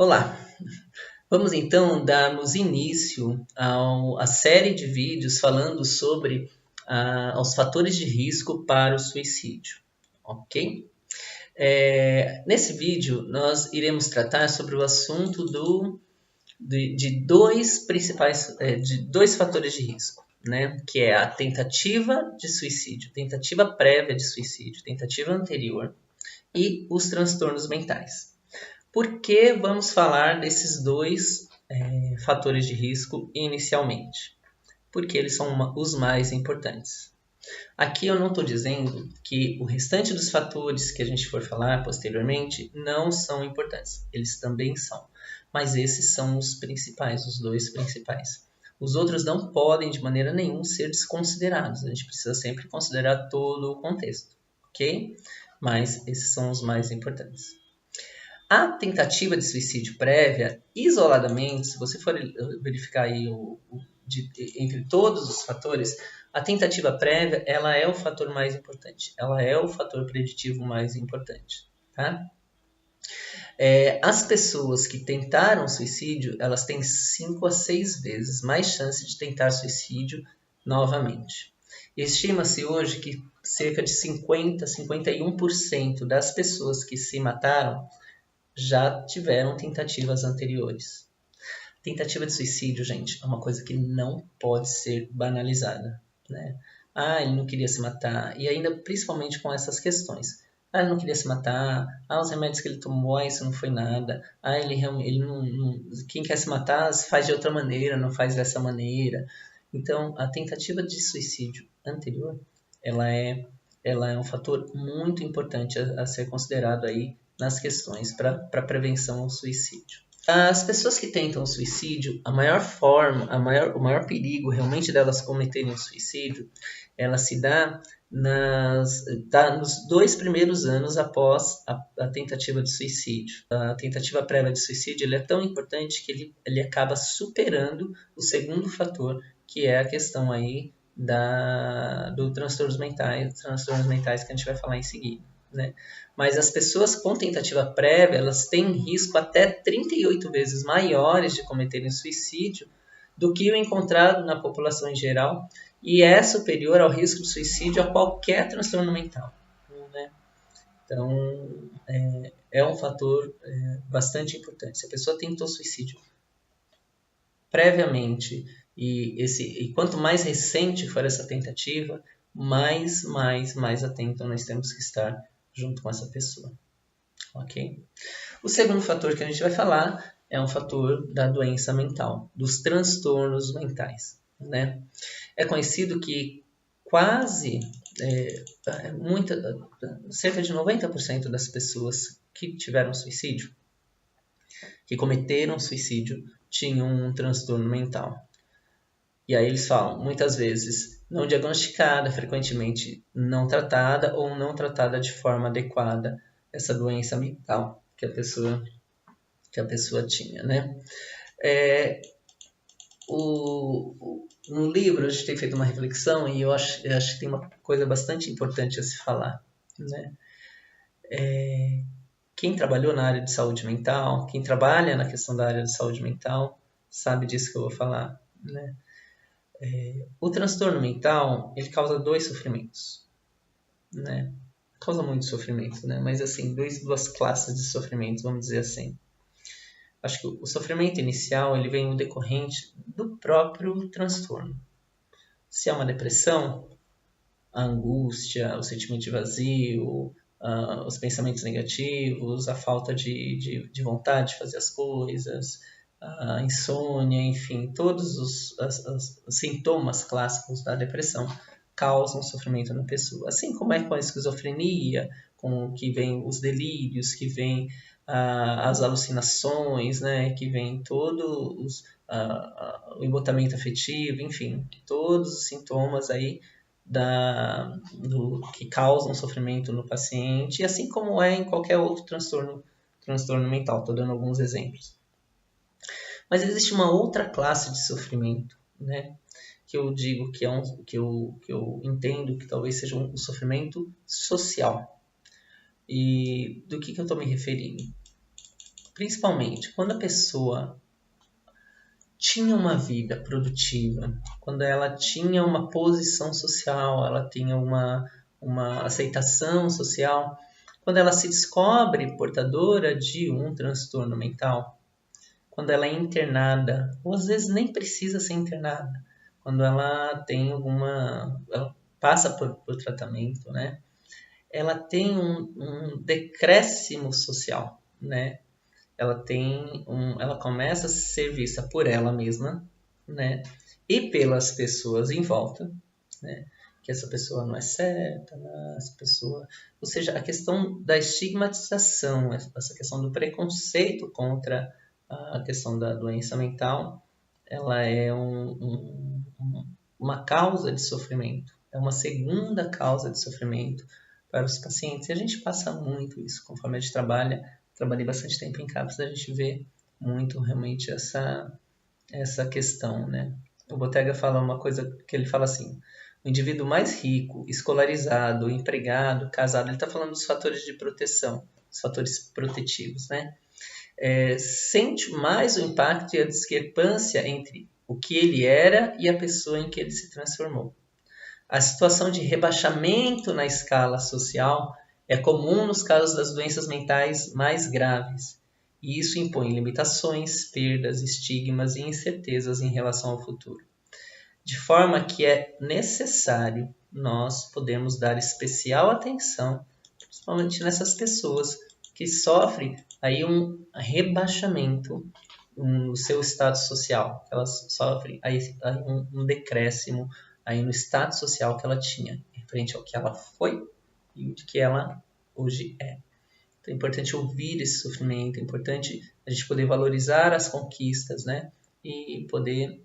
Olá, vamos então darmos início à série de vídeos falando sobre os fatores de risco para o suicídio, ok? Nesse vídeo nós iremos tratar sobre o assunto de dois fatores de risco, né? Que é a tentativa de suicídio, tentativa prévia de suicídio, tentativa anterior e os transtornos mentais. Por que vamos falar desses dois fatores de risco inicialmente? Porque eles são os mais importantes. Aqui eu não estou dizendo que o restante dos fatores que a gente for falar posteriormente não são importantes. Eles também são. Mas esses são os principais, os dois principais. Os outros não podem de maneira nenhuma ser desconsiderados. A gente precisa sempre considerar todo o contexto, ok? Mas esses são os mais importantes. A tentativa de suicídio prévia, isoladamente, se você for verificar aí entre todos os fatores, a tentativa prévia ela é o fator mais importante. Ela é o fator preditivo mais importante. Tá? As pessoas que tentaram suicídio, elas têm 5 a 6 vezes mais chance de tentar suicídio novamente. Estima-se hoje que cerca de 50 a 51% das pessoas que se mataram já tiveram tentativas anteriores. Tentativa de suicídio, gente, é uma coisa que não pode ser banalizada, né? Ele não queria se matar. E ainda, principalmente com essas questões. Ele não queria se matar. Os remédios que ele tomou, isso não foi nada. Ele não... Quem quer se matar faz de outra maneira, não faz dessa maneira. Então, a tentativa de suicídio anterior, ela é um fator muito importante a ser considerado aí nas questões para prevenção ao suicídio. As pessoas que tentam suicídio, o maior perigo realmente delas cometerem o suicídio, ela se dá nos 2 primeiros anos após a tentativa de suicídio. A tentativa prévia de suicídio ele é tão importante que ele acaba superando o segundo fator, que é a questão aí do transtornos mentais que a gente vai falar em seguida. Né? Mas as pessoas com tentativa prévia, elas têm risco até 38 vezes maiores de cometerem suicídio do que o encontrado na população em geral e é superior ao risco de suicídio a qualquer transtorno mental. Né? Então, é um fator bastante importante. Se a pessoa tentou suicídio previamente e quanto mais recente for essa tentativa, mais atento nós temos que estar junto com essa pessoa, ok? O segundo fator que a gente vai falar é um fator da doença mental, dos transtornos mentais, né? É conhecido que cerca de 90% das pessoas que tiveram suicídio, que cometeram suicídio, tinham um transtorno mental. E aí eles falam, muitas vezes, não diagnosticada, frequentemente não tratada ou não tratada de forma adequada essa doença mental que a pessoa tinha, né? No livro a gente tem feito uma reflexão e eu acho que tem uma coisa bastante importante a se falar, né? Quem trabalhou na área de saúde mental, quem trabalha na questão da área de saúde mental, sabe disso que eu vou falar, né? O transtorno mental, ele causa 2 sofrimentos, né? Causa muito sofrimento, né? Mas assim, duas classes de sofrimentos, vamos dizer assim. Acho que o sofrimento inicial, ele vem no decorrente do próprio transtorno. Se é uma depressão, a angústia, o sentimento de vazio, os pensamentos negativos, a falta de vontade de fazer as coisas, a insônia, enfim, todos os sintomas clássicos da depressão causam sofrimento na pessoa. Assim como é com a esquizofrenia, com que vem os delírios, que vem as alucinações, né, que vem todo o embotamento afetivo, enfim, todos os sintomas aí que causam sofrimento no paciente, assim como é em qualquer outro transtorno mental. Estou dando alguns exemplos. Mas existe uma outra classe de sofrimento, né? Que eu digo que eu entendo que talvez seja um sofrimento social. E do que eu estou me referindo? principalmente quando a pessoa tinha uma vida produtiva, quando ela tinha uma posição social, ela tinha uma aceitação social, quando ela se descobre portadora de um transtorno mental, quando ela é internada, ou às vezes nem precisa ser internada, quando ela tem ela passa por tratamento, né? Ela tem um decréscimo social, né? Ela começa a ser vista por ela mesma, né? E pelas pessoas em volta, né? Que essa pessoa não é certa, né? Essa pessoa, ou seja, a questão da estigmatização, essa questão do preconceito contra a questão da doença mental, ela é uma causa de sofrimento, é uma segunda causa de sofrimento para os pacientes. E a gente passa muito isso, conforme a gente trabalhei bastante tempo em CAPS, a gente vê muito realmente essa questão, né? O Bottega fala uma coisa que ele fala assim: o indivíduo mais rico, escolarizado, empregado, casado, ele está falando dos fatores de proteção, os fatores protetivos, né? Sente mais o impacto e a discrepância entre o que ele era e a pessoa em que ele se transformou. A situação de rebaixamento na escala social é comum nos casos das doenças mentais mais graves, e isso impõe limitações, perdas, estigmas e incertezas em relação ao futuro. De forma que é necessário nós podermos dar especial atenção, principalmente nessas pessoas que sofrem aí um rebaixamento no seu status social, elas sofrem aí um decréscimo aí no status social que ela tinha, referente ao que ela foi e o que ela hoje é. Então é importante ouvir esse sofrimento, é importante a gente poder valorizar as conquistas, né? E poder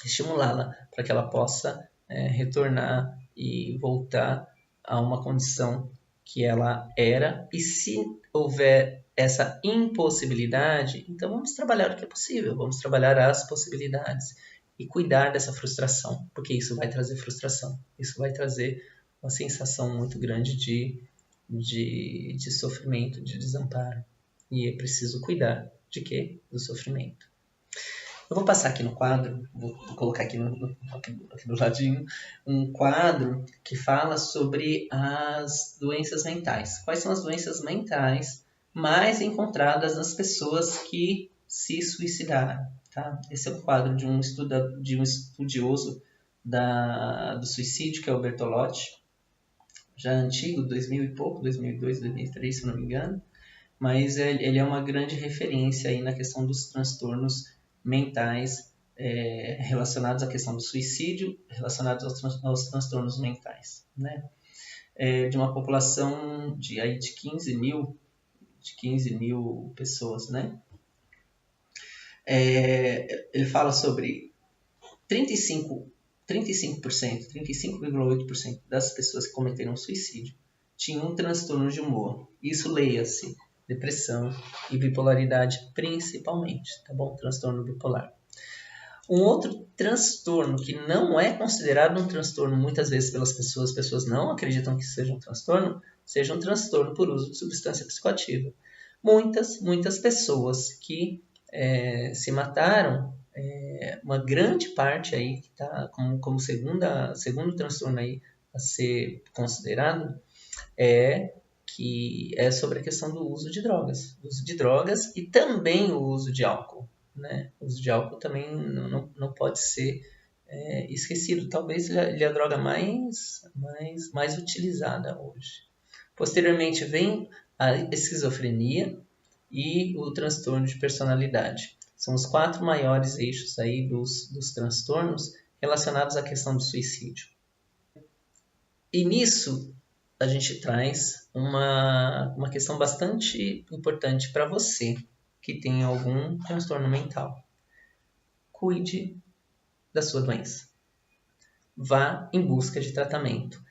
estimulá-la para que ela possa retornar e voltar a uma condição que ela era. E se houver essa impossibilidade, então vamos trabalhar o que é possível, vamos trabalhar as possibilidades e cuidar dessa frustração, porque isso vai trazer frustração, isso vai trazer uma sensação muito grande de sofrimento, de desamparo. E é preciso cuidar de quê? Do sofrimento. Eu vou passar aqui no quadro, vou colocar aqui do ladinho, um quadro que fala sobre as doenças mentais. Quais são as doenças mentais mais encontradas nas pessoas que se suicidaram? Tá? Esse é um quadro de um estudioso do suicídio, que é o Bertolotti, já antigo, 2000 e pouco, 2002, 2003, se não me engano, mas ele é uma grande referência aí na questão dos transtornos mentais relacionados à questão do suicídio, relacionados aos transtornos mentais, né? De uma população de 15 mil pessoas, né? Ele fala sobre 35,8% das pessoas que cometeram suicídio tinham um transtorno de humor. Isso leia-se depressão e bipolaridade principalmente, tá bom? Transtorno bipolar. Um outro transtorno que não é considerado um transtorno muitas vezes pelas pessoas, as pessoas não acreditam que seja um transtorno por uso de substância psicoativa. Muitas pessoas que se mataram, uma grande parte aí que está como segundo transtorno aí a ser considerado que é sobre a questão do uso de drogas e também o uso de álcool, né? O uso de álcool também não pode ser esquecido. Talvez ele é a droga mais utilizada hoje. Posteriormente vem a esquizofrenia e o transtorno de personalidade. São os 4 maiores eixos aí dos transtornos relacionados à questão do suicídio. E nisso a gente traz uma questão bastante importante para você que tem algum transtorno mental. Cuide da sua doença. Vá em busca de tratamento.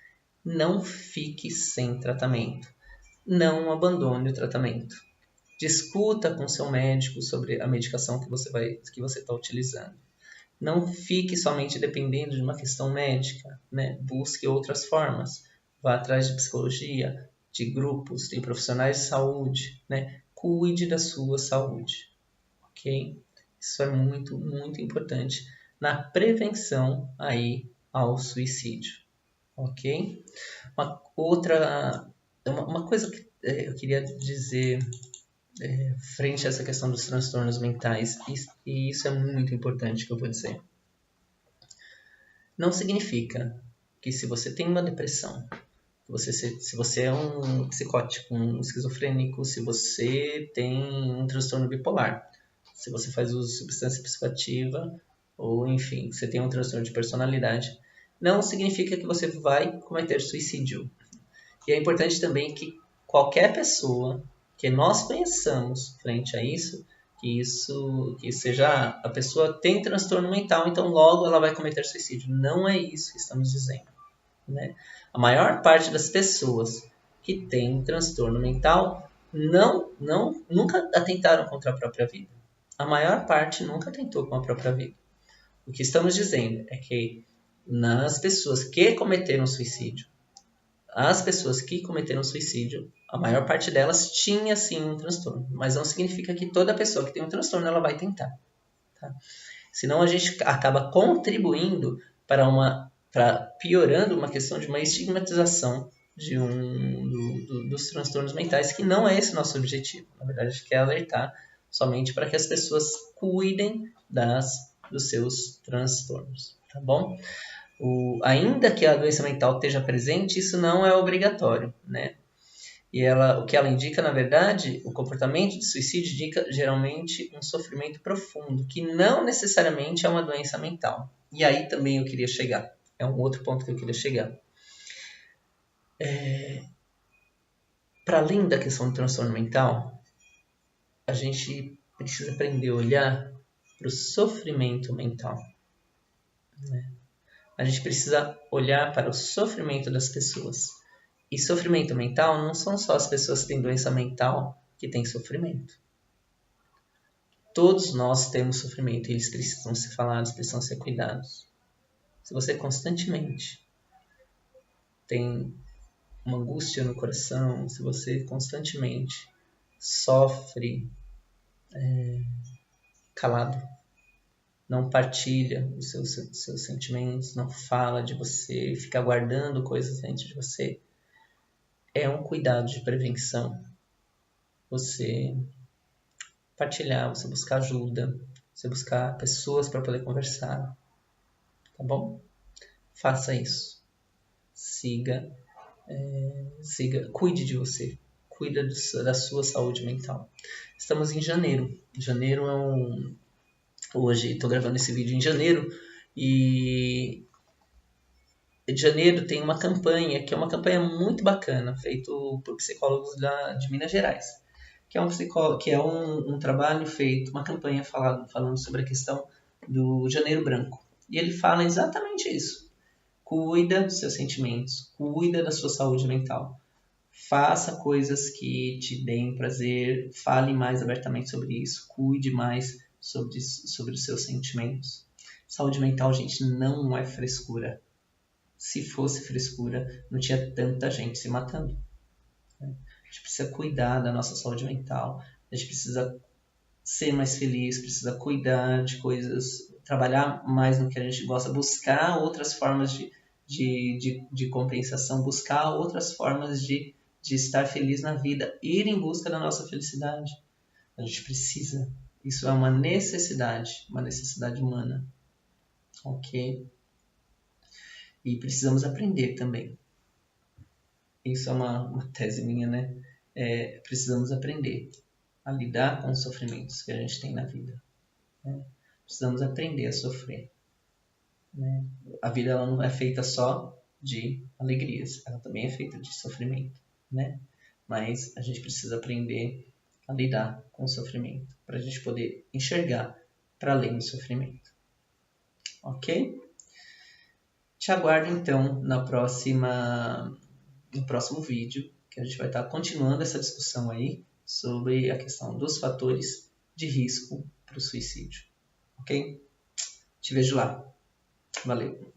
Não fique sem tratamento. Não abandone o tratamento. Discuta com seu médico sobre a medicação que você está utilizando. Não fique somente dependendo de uma questão médica, né? Busque outras formas. Vá atrás de psicologia, de grupos, de profissionais de saúde, né? cuide da sua saúde, ok? Isso é muito, muito importante na prevenção aí ao suicídio, ok? Uma coisa que eu queria dizer frente a essa questão dos transtornos mentais, e isso é muito importante que eu vou dizer. Não significa que se você tem uma depressão, se você é um psicótico, um esquizofrênico, se você tem um transtorno bipolar, se você faz uso de substância psicoativa, ou enfim, você tem um transtorno de personalidade, não significa que você vai cometer suicídio. E é importante também que qualquer pessoa que nós conheçamos frente a isso, que seja a pessoa tem transtorno mental, então logo ela vai cometer suicídio. Não é isso que estamos dizendo, né? A maior parte das pessoas que têm transtorno mental nunca atentaram contra a própria vida. A maior parte nunca tentou com a própria vida. O que estamos dizendo é que nas pessoas que cometeram suicídio, a maior parte delas tinha sim um transtorno, mas não significa que toda pessoa que tem um transtorno ela vai tentar, tá? Senão a gente acaba contribuindo para piorando uma questão de uma estigmatização dos transtornos mentais, que não é esse nosso objetivo. Na verdade, a gente quer alertar somente para que as pessoas cuidem dos seus transtornos, tá bom? Ainda que a doença mental esteja presente, isso não é obrigatório, né? E o que ela indica, na verdade, o comportamento de suicídio indica geralmente um sofrimento profundo, que não necessariamente é uma doença mental. E aí também eu queria chegar. É um outro ponto que eu queria chegar. Para além da questão do transtorno mental, a gente precisa aprender a olhar para o sofrimento mental, né? A gente precisa olhar para o sofrimento das pessoas. E sofrimento mental não são só as pessoas que têm doença mental que têm sofrimento. Todos nós temos sofrimento e eles precisam ser falados, precisam ser cuidados. Se você constantemente tem uma angústia no coração, se você constantemente sofre calado, não partilha os seus sentimentos, não fala de você, fica guardando coisas dentro de você, é um cuidado de prevenção. Você partilhar, você buscar ajuda, você buscar pessoas para poder conversar, tá bom? Faça isso. Siga, cuide de você, cuida da sua saúde mental. Estamos em janeiro. Janeiro hoje estou gravando esse vídeo em janeiro e em janeiro tem uma campanha que é uma campanha muito bacana, feita por psicólogos de Minas Gerais, que é um trabalho feito, uma campanha falando sobre a questão do Janeiro Branco. E ele fala exatamente isso. Cuida dos seus sentimentos, cuida da sua saúde mental. Faça coisas que te deem prazer, fale mais abertamente sobre isso, cuide mais sobre os seus sentimentos. Saúde mental, gente, não é frescura. Se fosse frescura, não tinha tanta gente se matando. A gente precisa cuidar da nossa saúde mental, a gente precisa ser mais feliz, precisa cuidar de coisas, trabalhar mais no que a gente gosta, buscar outras formas de compensação, buscar outras formas de estar feliz na vida, ir em busca da nossa felicidade. A gente precisa. Isso é uma necessidade humana. Ok? E precisamos aprender também. Isso é uma tese minha, né? Precisamos aprender a lidar com os sofrimentos que a gente tem na vida, né? Precisamos aprender a sofrer, né? A vida ela não é feita só de alegrias, ela também é feita de sofrimento, né? Mas a gente precisa aprender a lidar com o sofrimento para a gente poder enxergar para além do sofrimento. Ok? Te aguardo então no próximo vídeo, que a gente vai estar continuando essa discussão aí sobre a questão dos fatores de risco para o suicídio. Ok? Te vejo lá. Valeu!